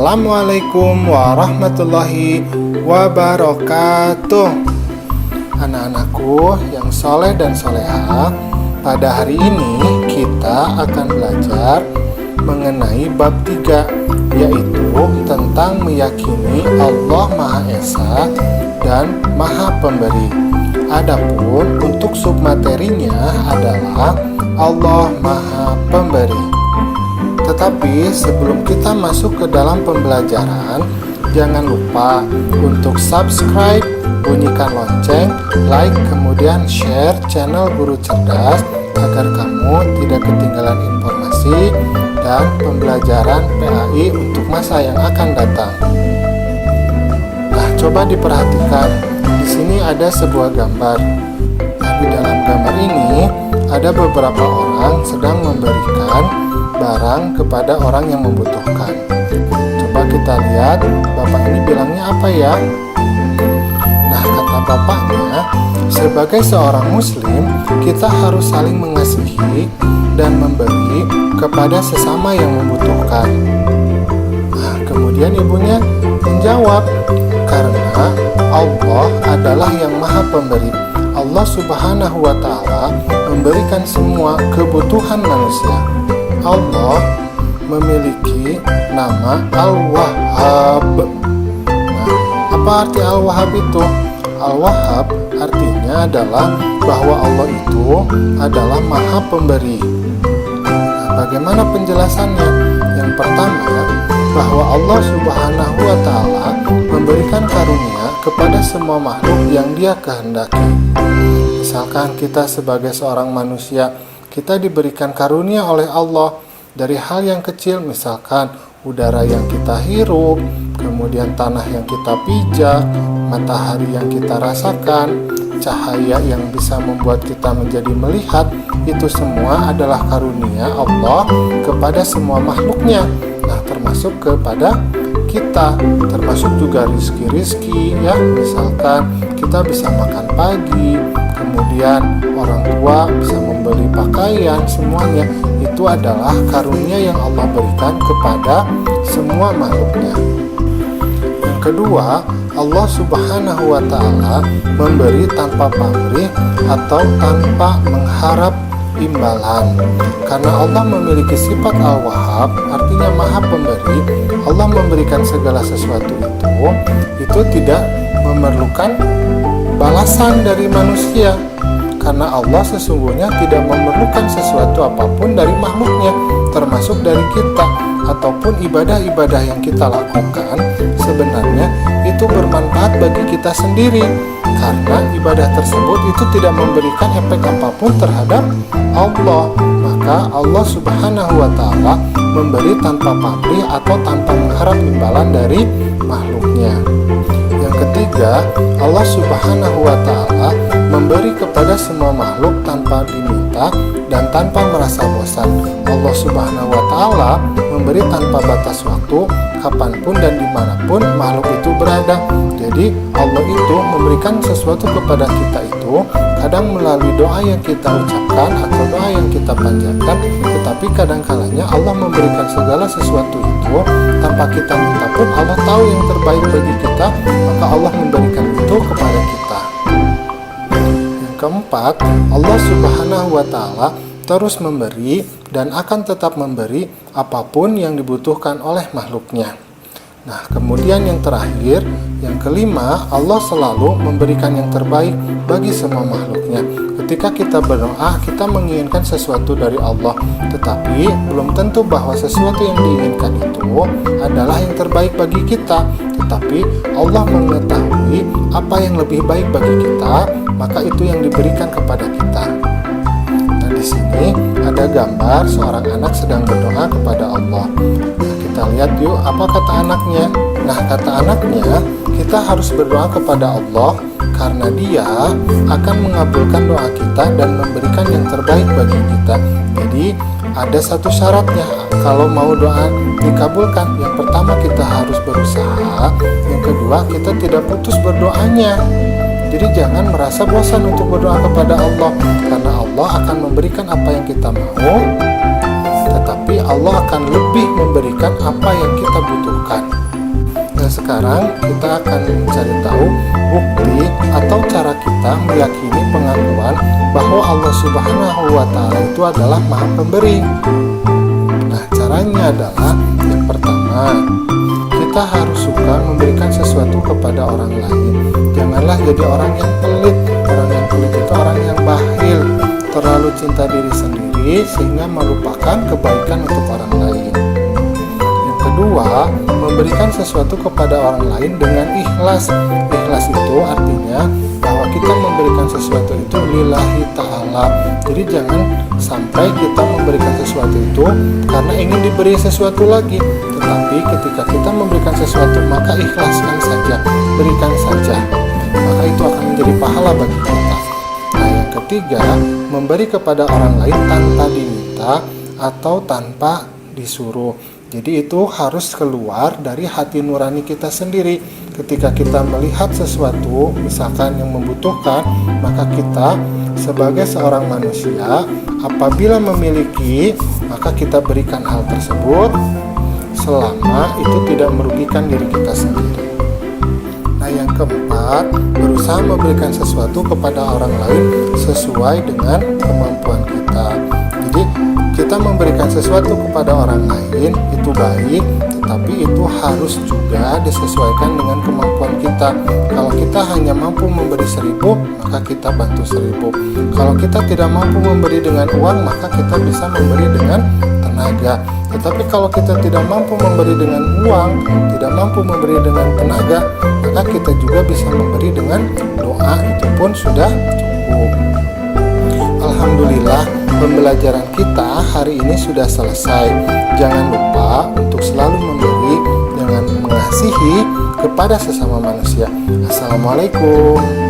Assalamualaikum warahmatullahi wabarakatuh. Anak-anakku yang soleh dan soleha, pada hari ini kita akan belajar mengenai bab 3, yaitu tentang meyakini Allah Maha Esa dan Maha Pemberi. Adapun untuk submaterinya adalah Allah Maha Pemberi. Tetapi sebelum kita masuk ke dalam pembelajaran, jangan lupa untuk subscribe, bunyikan lonceng, like, kemudian share channel Guru Cerdas agar kamu tidak ketinggalan informasi dan pembelajaran PAI untuk masa yang akan datang. Nah, coba diperhatikan. Di sini ada sebuah gambar. Nah, di dalam gambar ini ada beberapa orang sedang memberikan barang kepada orang yang membutuhkan. Coba kita lihat, bapak ini bilangnya apa ya? Nah, kata bapaknya, sebagai seorang muslim, kita harus saling mengasihi dan memberi kepada sesama yang membutuhkan. Nah, kemudian ibunya menjawab, karena Allah adalah yang Maha Pemberi. Allah Subhanahu wa Ta'ala memberikan semua kebutuhan manusia. Allah memiliki nama Al-Wahhab. Nah, apa arti Al-Wahhab itu? Al-Wahhab artinya adalah bahwa Allah itu adalah Maha Pemberi. Nah, bagaimana penjelasannya? Yang pertama, bahwa Allah Subhanahu wa Ta'ala memberikan karunia kepada semua makhluk yang Dia kehendaki. Misalkan kita sebagai seorang manusia, kita diberikan karunia oleh Allah dari hal yang kecil, misalkan udara yang kita hirup, kemudian tanah yang kita pijak, matahari yang kita rasakan, cahaya yang bisa membuat kita menjadi melihat. Itu semua adalah karunia Allah kepada semua makhluknya. Nah, termasuk kepada kita, termasuk juga rizki-rizki ya. Misalkan kita bisa makan pagi, kemudian orang tua bisa membeli pakaian, semuanya itu adalah karunia yang Allah berikan kepada semua makhluknya. Yang kedua, Allah Subhanahu wa Ta'ala memberi tanpa pamrih atau tanpa mengharap imbalan. Karena Allah memiliki sifat Al-Wahhab, artinya Maha Pemberi, Allah memberikan segala sesuatu itu tidak memerlukan balasan dari manusia. Karena Allah sesungguhnya tidak memerlukan sesuatu apapun dari makhluknya, termasuk dari kita, ataupun ibadah-ibadah yang kita lakukan sebenarnya itu bermanfaat bagi kita sendiri, karena ibadah tersebut itu tidak memberikan efek apapun terhadap Allah. Maka Allah Subhanahu wa Ta'ala memberi tanpa pamrih atau tanpa mengharap imbalan dari makhluknya. Yang ketiga, Allah Subhanahu wa Ta'ala memberi kepada semua makhluk tanpa diminta dan tanpa merasa bosan. Allah Subhanahu wa Ta'ala memberi tanpa batas waktu, kapanpun dan dimanapun makhluk itu berada. Jadi Allah itu memberikan sesuatu kepada kita itu kadang melalui doa yang kita ucapkan atau doa yang kita panjatkan, tetapi kadang-kalanya Allah memberikan segala sesuatu itu tanpa kita minta pun. Allah tahu yang terbaik bagi kita, maka Allah memberikan itu kepada kita. Yang keempat, Allah Subhanahu wa Ta'ala terus memberi dan akan tetap memberi apapun yang dibutuhkan oleh makhluknya. Nah, kemudian yang terakhir, yang kelima, Allah selalu memberikan yang terbaik bagi semua makhluknya. Ketika kita berdoa, kita menginginkan sesuatu dari Allah, tetapi belum tentu bahwa sesuatu yang diinginkan itu adalah yang terbaik bagi kita. Tetapi Allah mengetahui apa yang lebih baik bagi kita, maka itu yang diberikan kepada kita. Nah, di sini ada gambar seorang anak sedang berdoa kepada Allah. Nah, kita lihat yuk apa kata anaknya. Nah, kata anaknya, kita harus berdoa kepada Allah karena Dia akan mengabulkan doa kita dan memberikan yang terbaik bagi kita. Jadi ada satu syaratnya kalau mau doa dikabulkan. Yang pertama, kita harus berusaha. Yang kedua, kita tidak putus berdoanya. Jadi jangan merasa bosan untuk berdoa kepada Allah, karena Allah akan memberikan apa yang kita mau tetapi Allah akan lebih memberikan apa yang kita butuhkan. Nah, sekarang kita akan mencari tahu bukti atau cara kita meyakini pengakuan bahwa Allah Subhanahu wa Ta'ala itu adalah Maha Pemberi. Nah, caranya adalah yang pertama, kita harus suka memberikan sesuatu kepada orang lain. Janganlah jadi orang yang pelit. Orang yang pelit itu orang yang bakhil, terlalu cinta diri sendiri sehingga melupakan kebaikan untuk orang lain. Yang kedua, memberikan sesuatu kepada orang lain dengan ikhlas. Ikhlas itu artinya bahwa kita memberikan sesuatu itu lillahi ta'ala. Jadi jangan sampai kita memberikan sesuatu itu karena ingin diberi sesuatu lagi, tetapi ketika kita memberikan sesuatu maka ikhlaskan saja, berikan saja, maka itu akan menjadi pahala bagi kita. Nah, yang ketiga, memberi kepada orang lain tanpa diminta atau tanpa disuruh. Jadi itu harus keluar dari hati nurani kita sendiri. Ketika kita melihat sesuatu misalkan yang membutuhkan, maka kita sebagai seorang manusia apabila memiliki, maka kita berikan hal tersebut selama itu tidak merugikan diri kita sendiri. Nah, yang keempat, berusaha memberikan sesuatu kepada orang lain sesuai dengan kemampuan kita. Jadi kita memberikan sesuatu kepada orang lain itu baik, tetapi itu harus juga disesuaikan dengan kemampuan kita. Kalau kita hanya mampu memberi 1.000, maka kita bantu 1.000. Kalau kita tidak mampu memberi dengan uang, maka kita bisa memberi dengan tenaga. Tetapi kalau kita tidak mampu memberi dengan uang, tidak mampu memberi dengan tenaga, maka kita juga bisa memberi dengan doa, itu pun sudah cukup. Alhamdulillah, pembelajaran kita hari ini sudah selesai. Jangan lupa untuk selalu memberi dengan mengasihi kepada sesama manusia. Assalamualaikum.